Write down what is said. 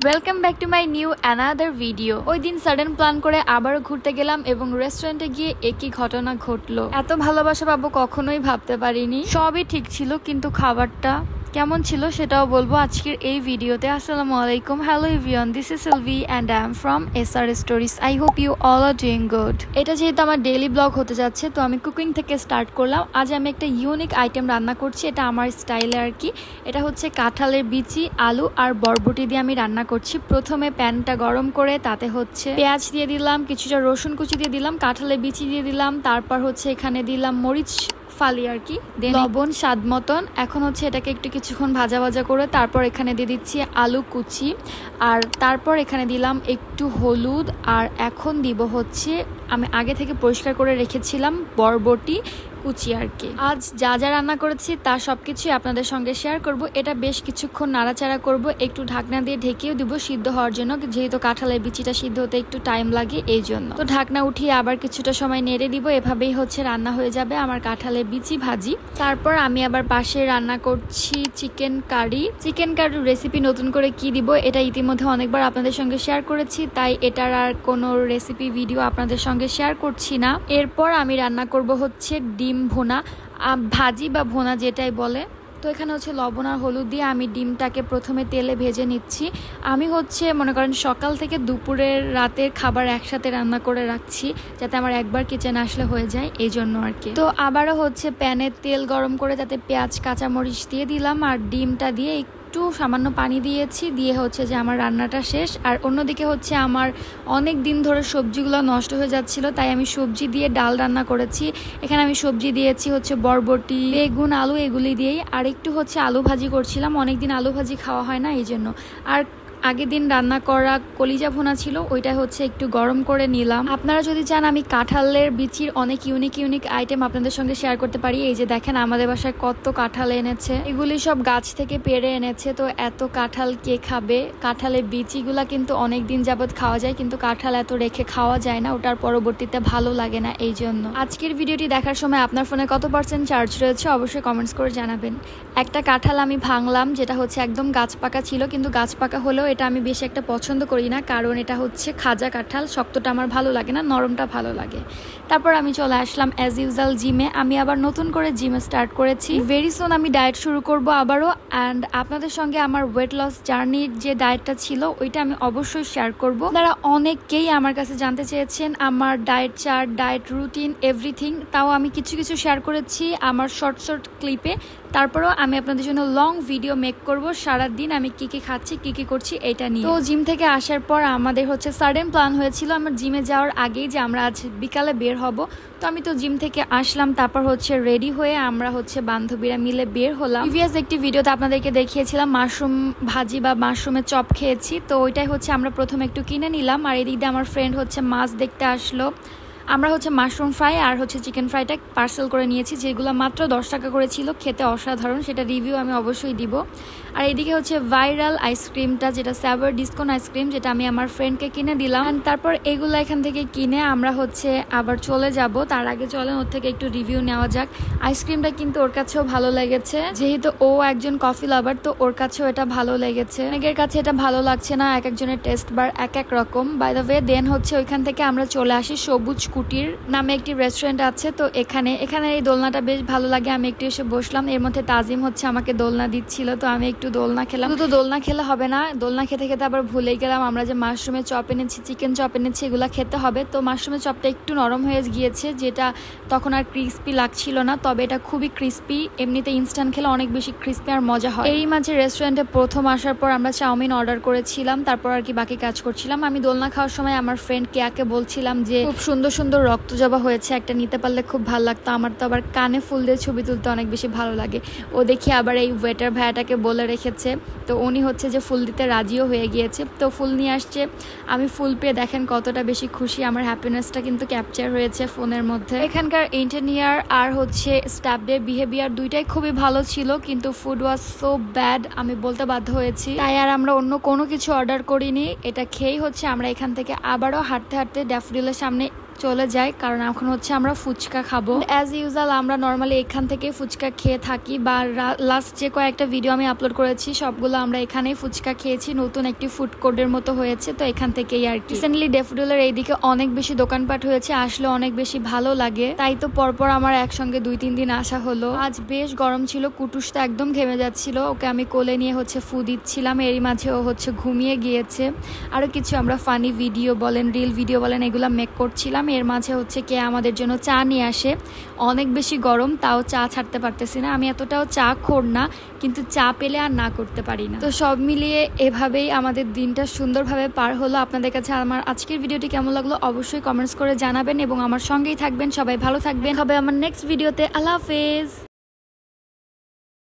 Welcome back to my new another video. ওই দিন sudden plan করে আবারও ঘুরতে গেলাম এবং রেস্টুরেন্টে গিয়ে একই ঘটনা ঘটলো। এত ভালোবাসা পাবো কখনোই ভাবতে পারিনি। সবই ঠিক ছিল, কিন্তু খাবারটা কেমন ছিল সেটাও বলবো আজকের এই ভিডিওতে। আসসালামু আলাইকুম, hello everyone, this is Silvi and I am from SR stories. I hope you all are doing good. এটা যেহেতু আমার ডেইলি ব্লগ হতে যাচ্ছে, তো আমি কুকিং থেকে স্টার্ট করলাম। আজ আমি একটা ইউনিক আইটেম রান্না করছি, এটা আমার স্টাইলে আর কি। এটা হচ্ছে কাঁঠালের বিচি, আলু আর বরবটি দিয়ে আমি রান্না করছি। প্রথমে প্যানটা গরম করে তাতে হচ্ছে পেঁয়াজ দিয়ে দিলাম, কিছুটা রসুন কুচি দিয়ে দিলাম, কাঁঠালের বিচি দিয়ে দিলাম, তারপর হচ্ছে এখানে দিলাম মরিচ ফালি আর কি, লবণ স্বাদ মতন। এখন হচ্ছে এটাকে একটু কিছুক্ষণ ভাজা ভাজা করে তারপর এখানে দিয়ে দিচ্ছি আলু কুচি, আর তারপর এখানে দিলাম একটু হলুদ, আর এখন দিব হচ্ছে আমি আগে থেকে পরিষ্কার করে রেখেছিলাম বরবটি কুচি আর কি। আজ যা যা রান্না করেছি তার সবকিছুই আপনাদের সঙ্গে শেয়ার করব। এটা বেশ কিছুক্ষণ নাড়াচাড়া করব, একটু ঢাকনা দিয়ে ঢেকেও দিব সিদ্ধ হওয়ার জন্য, যেহেতু কাঁঠালের বিচিটা সিদ্ধ হতে একটু টাইম লাগে এই জন্য। তো ঢাকনা উঠিয়ে আবার কিছুটা সময় নেড়ে দিব, এভাবেই হচ্ছে রান্না হয়ে যাবে আমার কাঁঠালের বিচি ভাজি। তারপর আমি আবার পাশে রান্না করছি চিকেন কারি। চিকেন কারির রেসিপি নতুন করে কি দিব এটা ইতিমধ্যে অনেকবার আপনাদের সঙ্গে শেয়ার করেছি, তাই এটার আর কোনো রেসিপি ভিডিও আপনাদের সঙ্গে শেয়ার করছি না। এরপর আমি রান্না করব হচ্ছে ডিম ভুনা, ভাজি বা ভুনা যেটাই বলে। তো এখানে হচ্ছে লবণ আর হলুদ দিয়ে আমি ডিমটাকে প্রথমে তেলে ভেজে নিচ্ছি। আমি হচ্ছে মনে করেন সকাল থেকে দুপুরের রাতের খাবার একসাথে রান্না করে রাখছি, যাতে আমার একবার কিচেন আসলে হয়ে যায়, এই জন্য আর কি। তো আবারও হচ্ছে প্যানে তেল গরম করে তাতে পেঁয়াজ কাঁচামরিচ দিয়ে দিলাম, আর ডিমটা দিয়ে একটু সামান্য পানি দিয়েছি, দিয়ে হচ্ছে যে আমার রান্নাটা শেষ। আর অন্যদিকে হচ্ছে আমার অনেক দিন ধরে সবজিগুলো নষ্ট হয়ে যাচ্ছিল, তাই আমি সবজি দিয়ে ডাল রান্না করেছি। এখানে আমি সবজি দিয়েছি হচ্ছে বরবটি, বেগুন, আলু, এগুলি দিয়েই। আর একটু হচ্ছে আলু ভাজি করছিলাম, অনেকদিন আলু ভাজি খাওয়া হয় না এই জন্য। আর আগের দিন রান্না করা কলিজা ভুনা ছিল, ওইটা হচ্ছে একটু গরম করে নিলাম। আপনারা যদি চান আমি কাঁঠালের বিচির অনেক ইউনিক আইটেম আপনাদের সঙ্গে শেয়ার করতে পারি। এই যে দেখেন আমাদের বাসায় কত কাঁঠাল এনেছে, এগুলি সব গাছ থেকে পেড়ে এনেছে। তো এত কাঁঠাল কে খাবে? কাঁঠালের বিচিগুলা কিন্তু অনেক দিন যাবত খাওয়া যায়, কিন্তু কাঁঠাল এত রেখে খাওয়া যায় না, ওটার পরবর্তীতে ভালো লাগে না এই জন্য। আজকের ভিডিওটি দেখার সময় আপনার ফোনে কত % চার্জ রয়েছে অবশ্যই কমেন্টস করে জানাবেন। একটা কাঁঠাল আমি ভাঙলাম, যেটা হচ্ছে একদম গাছ পাকা ছিল, কিন্তু গাছ পাকা হলেও এটা আমি বেশি একটা পছন্দ করি না, কারণ এটা হচ্ছে খাজা কাঁঠাল। শক্তটা আমার ভালো লাগে না, নরমটা ভালো লাগে। তারপর আমি চলে আসলাম অ্যাজ ইউজুয়াল জিমে। আমি আবার নতুন করে জিমে স্টার্ট করেছি। ভেরি সুন আমি ডায়েট শুরু করব আবারও, অ্যান্ড আপনাদের সঙ্গে আমার ওয়েট লস জার্নির যে ডায়েটটা ছিল ওইটা আমি অবশ্যই শেয়ার করব। আপনারা অনেকেই আমার কাছে জানতে চেয়েছেন আমার diet chart, diet routine, everything. তাও আমি কিছু শেয়ার করেছি আমার শর্ট ক্লিপে। তারপরেও আমি আপনাদের জন্য লং ভিডিও মেক করব সারাদিন আমি কি খাচ্ছি, কি করছি এটা নিয়ে। তো জিম থেকে আসার পর আমাদের হচ্ছে সাডেন প্ল্যান হয়েছিল আমার জিমে যাওয়ার আগেই যে আমরা আজ বিকালে বের হব। তো আমি তো জিম থেকে আসলাম, তারপর হচ্ছে রেডি হয়ে আমরা হচ্ছে বান্ধবীরা মিলে বের হলাম। প্রিভিয়াস একটি ভিডিওতে আপনাদেরকে দেখিয়েছিলাম মাশরুম ভাজি বা মাশরুমের চপ খেয়েছি, তো ওইটাই হচ্ছে আমরা প্রথমে একটু কিনে নিলাম। আর এদিক দিয়ে আমার ফ্রেন্ড হচ্ছে মাছ দেখতে আসলো। আমরা হচ্ছে মাশরুম ফ্রাই আর হচ্ছে চিকেন ফ্রাইটা পার্সেল করে নিয়েছি, যেগুলো মাত্র 10 টাকা করে ছিল, খেতে অসাধারণ, সেটা রিভিউ আমি অবশ্যই দিব। আর এদিকে হচ্ছে ভাইরাল আইসক্রিমটা, যেটা স্যাভার ডিসকন আইসক্রিম, যেটা আমি আমার ফ্রেন্ডকে কিনে দিলাম। তারপর এগুলো এখান থেকে কিনে আমরা হচ্ছে আবার চলে যাব। তার আগে চলেন ওর থেকে একটু রিভিউ নেওয়া যাক। আইসক্রিমটা কিন্তু ওর কাছেও ভালো লেগেছে, যেহেতু ও একজন কফি লাভার, তো ওর কাছেও এটা ভালো লেগেছে। অনেকের কাছে এটা ভালো লাগছে না, এক একজনের টেস্ট বার এক এক রকম। বাই দ্য ওয়ে, দেন হচ্ছে ওইখান থেকে আমরা চলে আসি সবুজ কুটির নামে একটি রেস্টুরেন্ট আছে। তো এখানে এই দোলনাটা বেশ ভালো লাগে, আমি একটু এসে বসলাম। এর মধ্যে তাজিম হচ্ছে আমাকে দোলনা দিচ্ছিল, তো আমি একটু দোলনা খেলাম। তো দোলনা খেলে হবে না, দোলনা খেতে খেতে আবার ভুলে গেলাম আমরা যে মাশরুমের চপ এনেছি, চিকেন চপ এনেছি, এগুলো খেতে হবে। তো মাশরুমের চপটা একটু নরম হয়ে গিয়েছে, যেটা তখন আর ক্রিস্পি লাগছিল না, তবে এটা খুবই ক্রিস্পি। এমনিতে ইনস্ট্যান্ট খেলে অনেক বেশি ক্রিস্পি আর মজা হয়। এই মাঝে রেস্টুরেন্টে প্রথম আসার পর আমরা চাউমিন অর্ডার করেছিলাম, তারপর আর কি বাকি কাজ করছিলাম। আমি দোলনা খাওয়ার সময় আমার ফ্রেন্ড কেয়াকে বলছিলাম যে খুব সুন্দর রক্ত জবা হয়েছে, একটা নিতে পারলে খুব ভালো লাগতো। আমার তো আবার কানে ফুল দিয়ে ছবি তুলতে অনেক বেশি ভালো লাগে। ও দেখি আবার এই ওয়েটার ভাইয়াটাকে বলে রেখেছে, তো উনি হচ্ছে যে ফুল দিতে রাজিও হয়ে গিয়েছে। তো ফুল নিয়ে আসছে, আমি ফুল পেয়ে দেখেন কতটা বেশি খুশি, আমার হ্যাপিনেসটা কিন্তু ক্যাপচার হয়েছে ফোনের মধ্যে। এখানকার ইন্টেরিয়র আর হচ্ছে স্টাফদের বিহেভিয়ার দুইটাই খুবই ভালো ছিল, কিন্তু ফুড ওয়াজ সো ব্যাড, আমি বলতে বাধ্য হয়েছি। তাই আর আমরা অন্য কোনো কিছু অর্ডার করিনি, এটা খেয়েই হচ্ছে আমরা এখান থেকে আবারও হাঁটতে ড্যাফোডিলের সামনে চলে যাই, কারণ এখন হচ্ছে আমরা ফুচকা খাবো। অ্যাজ ইউজুয়াল আমরা নর্মালি এখান থেকে ফুচকা খেয়ে থাকি, বা লাস্ট যে কয়েকটা ভিডিও আমি আপলোড করেছি সবগুলো আমরা এখানেই ফুচকা খেয়েছি। নতুন একটি ফুড কোর্টের মতো হয়েছে, তো এখান থেকেই আর কি। রিসেন্টলি ড্যাফোডিলের এইদিকে অনেক বেশি দোকানপাট হয়েছে, আসলে অনেক বেশি ভালো লাগে, তাই তো পরপর আমার একসঙ্গে 2-3 দিন আসা হলো। আজ বেশ গরম ছিল, কুটুসটা একদম ঘেমে যাচ্ছিল, ওকে আমি কোলে নিয়ে হচ্ছে ফু দিচ্ছিলাম, এরই মাঝে ও হচ্ছে ঘুমিয়ে গিয়েছে। আরো কিছু আমরা ফানি ভিডিও বলেন, রিল ভিডিও বলেন, এগুলো মেক করছিলাম। এর মাঝে হচ্ছে কে আমাদের জন্য চা নিয়ে আসে। অনেক বেশি গরম, তাও চা ছাড়তে পারতেছি না। আমি এতটাও চা খোর না, কিন্তু চা পেলে আর না করতে পারি না। তো সব মিলিয়ে এভাবেই আমাদের দিনটা সুন্দরভাবে পার হলো। আপনাদের কাছে আমার আজকের ভিডিওটি কেমন লাগলো অবশ্যই কমেন্টস করে জানাবেন এবং আমার সঙ্গেই থাকবেন। সবাই ভালো থাকবেন, হবে আমার নেক্সট ভিডিওতে। আল্লাহ হাফেজ।